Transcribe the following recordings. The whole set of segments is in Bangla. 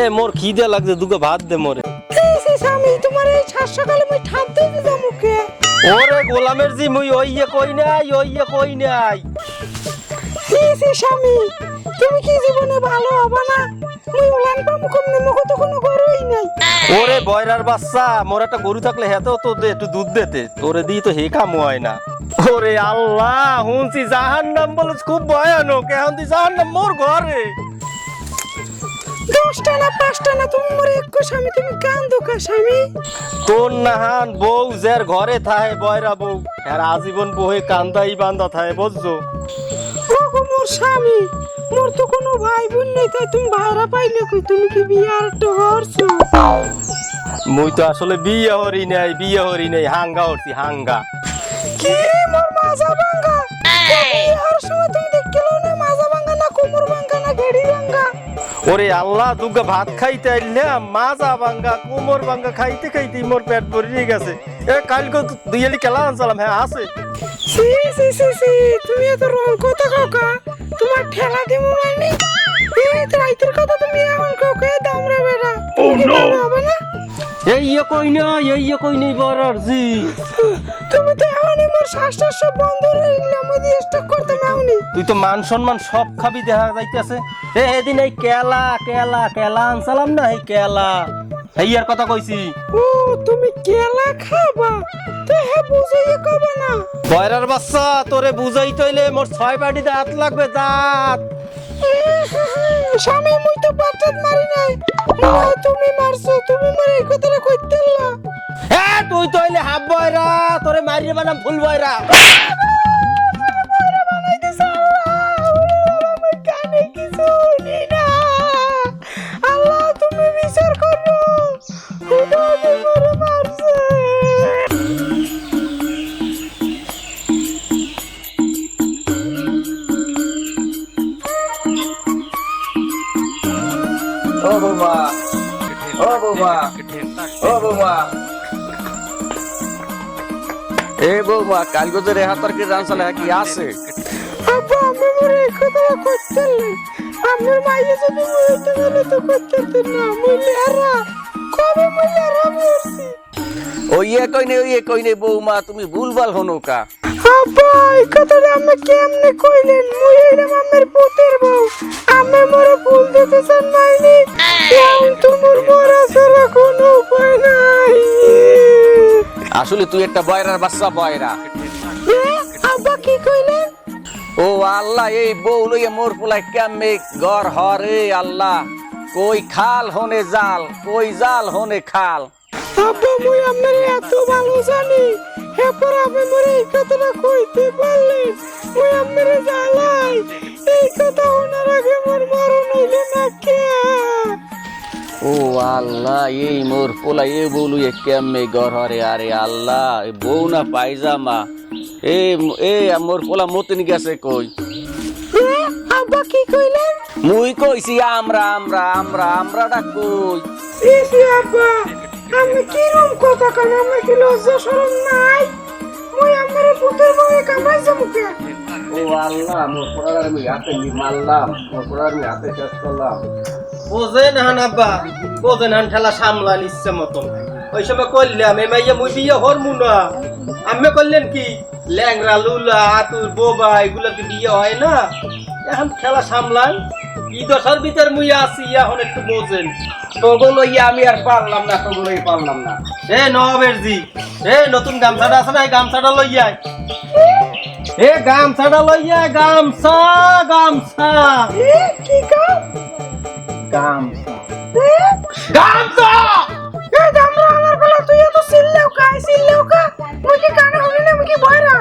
এ মোর খিদে লাগছে, দুটো ভাত দে মোরে। স্বামী তোমার এই সাত সকালে মই ঠানতে দিতে মুখে। ওরে গোলামের জি মুই ওইয়ে কই নাই, ওইয়ে কই নাই। স্বামী তুমি কি জীবনে ভালো হবে না? মুই ওলান পামু কমনে, মুখ তো কোনো গরুই নাই। ওরে বয়রার বাচ্চা, মোর একটা গরু থাকলে হেতেও তো দে, একটু দুধ দেতে, তোরে দিই তো হে কাম হয় না। ওরে আল্লাহ, হুনছি জাহান্নাম বলছ খুব ভয়ানক, এখন দি জাহান্নাম মোর ঘরে। 10টা না 5টা না তুমি মোরে একো স্বামী, তুমি কান্দো কা স্বামী? তোর নাহান বউ যার ঘরে থাহে বয়রা বউ, আর আজীবন বহে কান্দাই বান্দা থাহে, বুঝছো? ওগো মোর স্বামী, মোর তো কোনো ভাই বোন নেই, তাই তুমি ভাইরা পাইলে কই? তুমি কি বিয়ে আর একটা হরছো? মুই তো আসলে বিয়ে হরি নাই, বিয়ে হরি নাই, হাঙ্গা হরছি হাঙ্গা। কি রে মোর মাজা ভাঙ্গা? বিয়ে হওয়ার সময় তুমি দেখলো না মাজা ভাঙ্গা না কোমর ভাঙ্গা না গেড়ি ভাঙ্গা? ওরে আল্লাহ, দুগা ভাত খাইতে আইলাম, মাজা ভাঙ্গা কোমর ভাঙ্গা খাইতে খাইতে মোর পেট ভরিয়ে গেছে। এ কালকে দুইয়ালি খেলা আনছিলাম, হ্যাঁ আছে। সি সি সি সি, তুমি এত রং কথা কাকা, তোমার ঠেলা দিমু মানে? এই তো রাইতের কথা তুমি এমন কাউকে দামরা বেড়া। ও নো, হবে না? এই কই না, এই কই নেই বরার জি। তুমি তো এমনই মোর শ্বাসটা সব বন্ধ হয়ে গেল, আমি দিয়ে স্টক করতাম এমনই। তুই তো মান সম্মান সব খাবি দেখা যাইতেছে। এদিন এই কেলা কেলা কেলা আনসালাম না, এই কেলা এই আর কথা কইছি। ও তুমি কেলা খাবা, তো হে বুঝাইয়ে কবা না। বয়রার বাচ্চা, তোরে বুঝাই তইলে মোর 6 পাটি দাঁত লাগবে, দাঁত। স্বামী মুই তো বাচ্চাত মারি নাই, তুমি মারছো, তুমি মারে এই কথাটা কইতে না। হ্যাঁ তুই তইলে হাফ বয়রা, তোরে মারিয়ে বানাম ফুল বয়রা। আল্লাহ তুমি বিচার করো, খুদা মোরে মারছে। ও বাবা, ও বাবা, ও বাবা, এ বাবা, কালকে যে রেহাতার কি জানছালে কি আছে? আব্বা আমি মোরে এই কথাটা কইতে না, আমার মাইয়ে যদি মরতে গেলে তো করতে না, মুইলে হারা কবে মুইলে হারা মরছি। ওই কই নে বৌমা, তুমি ভুলভাল হনো কা। আব্বা এই কথাটা আমি কেমনে কইলেন? মুই এরম আমার পুতের বউ, আমি মোরে ভুল দিতে চান নাইনি, এখন তো মোর মরা ছাড়া কোনো উপায় নাই। আসলে তুই একটা বয়রার বাচ্চা, বয়রা। আব্বা কি কইলেন? ও আল্লাহ, এই বউ লইয়া মোর পোলাই কেমনে ঘর হরে আল্লাহ। কই খাল হনে জাল, কই জাল হনে খাল। আব্বা মুই আমার এত ভালো জানি, এরপর আমি মোরে এই কথাটা কইতে পারলেন? মুই আমার জ্বালাই, এই কথা ওনার আগে মোর মরণ হইলে না কে? ও আল্লাহ, এই মোর পোলাই এ বউ লইয়া কেমনে ঘর হরে, আরে আল্লাহ, এ বউ না পায়জামা। এ মোর পোলা মতিন গেছে কই? আব্বা কি কইলেন? মুই কইছি আমরা আমরা আমরা আমরাটা কই? ইসি আব্বা আমি কি রকম কথা কান, আমি কি লজ্জা শরম নাই? মুই আমার পুতের বউকে কামাই যামুকে। ও আল্লাহ, মোর পোলার আমি হাতে মারলাম, মোর পোলার আমি হাতে শেষ করলাম। বোঝেন হান আব্বা, বোঝেন হান, ঠেলা সামলান ইচ্ছে মতন। ওই সময় করলাম এই মাইয়া মুই বিয়ে হরমু না, আমি করলেন কি ল্যাংরা লুলা আতুর বোবা এগুলা কি বিয়ে হয় না? এখন খেলা সামলান, কি দশার ভিতর মুই আছি, এখন একটু বোঝেন। তোগুলো আমি আর পারলাম না, তোগুলোই পারলাম না। এ নবাবের জি, এ নতুন গামছাটা আছে না, এই গামছাটা লইয়া এ গামছাটা লইয়া, গামছা গামছা কি কও? গামছা গামছা এ দামরা আমার বলা, তুই এত সিল্লেও কা মুই কি কানে হলি না, মুই কি বয়রা?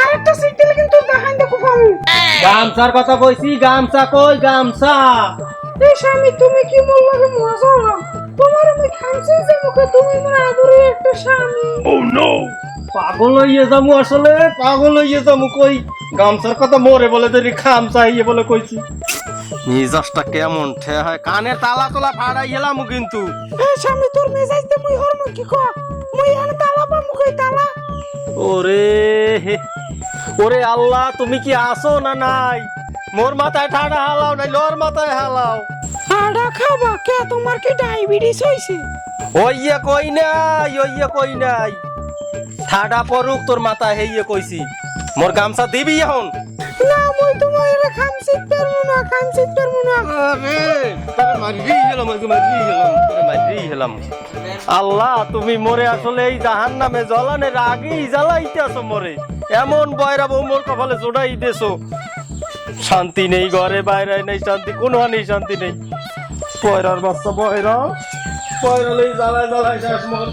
আরেকটা সিট দিলে কিন্তু দেখাই দেখো পামু। গামছার কথা কইছি, গামছা কই গামছা? এই স্বামী তুমি কি মোর লাগে মজা না? তোমার আমি খামছি যে মুখে, তুমি মোর আদরে একটা স্বামী। পাগল হইয়ে যামু, আসলে পাগল হইয়ে যামু। কই গামছার কথা মোরে বলে দেরি, খামচা ইয়ে বলে কইছি। মিজাজটা কেমন ঠে হয়, কানের তালা তোলা ফাড়াই গেলাম কিন্তু। এই স্বামী তোর মেজাজ দে মুই হরমু কি কো? মুই এখানে তালা পামু কই তালা? ওরে ওরে আল্লাহ, তুমি কি আসো না নাই? মোর মাথায় ঠাড়া হালাও নাই, লোর মাথায় হালাও। ঠাডা খাবা কে তোমার কি ডায়াবেটিস হইছে ওইয়া কই নাই ঠাডা পড়ুক তোর মাথা হেইয়ে কইছি মোর গামছা দিবি এখন না মই তোমার খামছিত পারবো না আরে তোরে মারি গেলাম আল্লাহ তুমি মোরে আসলে এই জাহান্নামে জ্বলানের আগেই জ্বালাইতেছো মোরে এমন বয়রা বউ মোর কপালে জোড়াই দেছো শান্তি নেই ঘরে বাইরে নেই শান্তি কোনখানেই শান্তি নেই বয়রার বাচ্চা বয়রা লই জ্বালায় শেষ মোর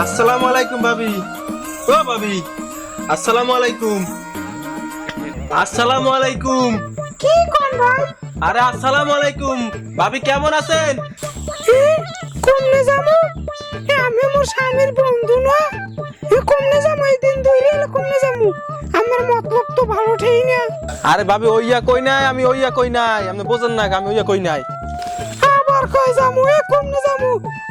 আসসালামু আলাইকুম ভাবি ও ভাবি আসসালামু আলাইকুম কি কোন ভাই আরে আসসালামু আলাইকুম ভাবি কেমন আছেন কমনে যাবো আমি মোর স্বামীর বন্ধু না কমনে যাবো এই দিন ধরে কমনে যাবো আমার মতলব তো ভালো ঠেই না আরে ভাবি ওইয়া কই নাই আমি ওইয়া কই নাই আপনি বোঝেন না আমি ওইয়া কই নাই আবার কই যাবো কমনে যাবো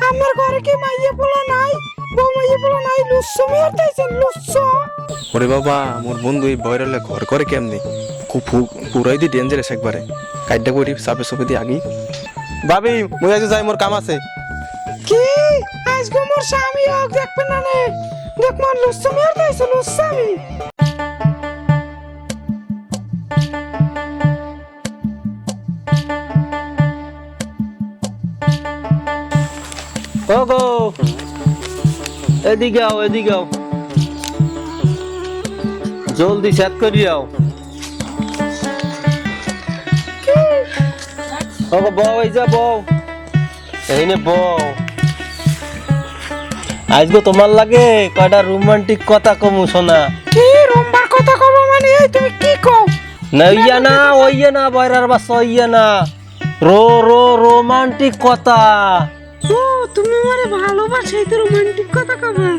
আমার ঘরে কি মাইয়ে পোলা নাই বউ মাইয়ে পোলা নাই লুচ্ছো মেয়ের তাইছেন লুচ্ছো ওরে বাবা মোর বন্ধু এই বয়রালে ঘর করে কেমনে খুব পুরাই দি ডেঞ্জারাস একবারে কাইডা করি সাপে সপে দি আগি ভাবি মুই আজ যাই মোর কাম আছে কি আজকে মোর স্বামী হোক দেখবে না নে দেখ মোর লুচ্ছো মেয়ের তাইছে লুচ্ছো আমি ওগো এদিকে আও জলদি সেট করি আও ওগো বউ এই যা বউ এইনে বউ আজকে তোমার লাগে কয়টা রোমান্টিক কথা কমু শোনা কি রম্বার কথা কব মানে এই তুমি কি কও না ওইয়া না বয়রার বাচ্চা ওইয়া না রোমান্টিক কথা ও তুমি আমারে ভালোবাসো এই তো রোমান্টিক কথা কবে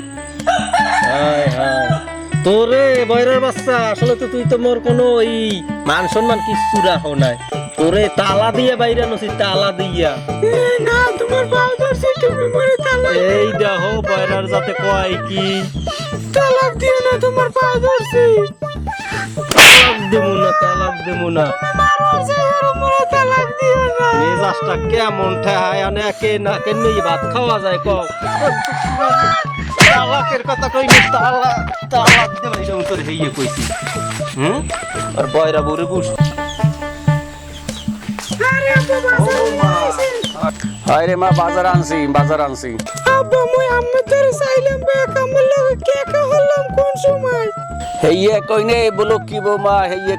হায় তোরে বয়রার বাচ্চা আসলে তো তুই তো মোর কোনো ওই মান সম্মান কিচ্ছু রাখো নাই তোরে তালা দিয়ে বাইরে নছি তালা দিয়া না তোমার পাও ধরছি তুমি মরে তালাক এই দেখো বয়রার যাতে কয় কি তালাক দিও না তোমার পাও ধরছি তালাক দেবো না মারো যাই আর মরে তালাক দিও না মেজাজটা কেমন ঠায় আনে কে না কে নেই ভাত খাওয়া যায় কও তালাকের কথা কই নি তালাক দে ভাই তোর হেইয়ে কইছি আর বয়রা বউরে বুঝ আরে আব্বা হায় রে মা বাজার আনছি আব্বা মই আম্মা তোর চাইলাম বে কামল লগে কে কা হলাম কোন সময় হেইয়ে কই নেই বলো কি বৌমা হেইয়ে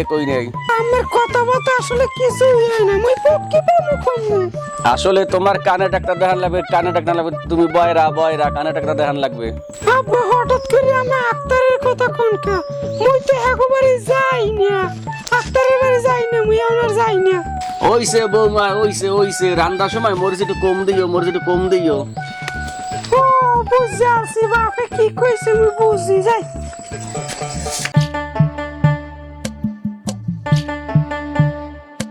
কই নেই আমার কথা বলতে আসলে কিছু হয় না মই পক্কি পামু কমু আসলে তোমার কানে ডাক্তার দেখান লাগবে তুমি বয়রা কানে ডাক্তার দেখান লাগবে আব্বা হঠাৎ করে আমি আক্তারের কথা কোনকা মই তো একবারই যাই না আক্তারের বাড়ি যাই না মই আর যাই না ওইছে বৌমা ওইছে রান্নার সময় মরিচ একটু কম দিও ও বুঝছি বাপে কি কইছে মই বুঝি যাই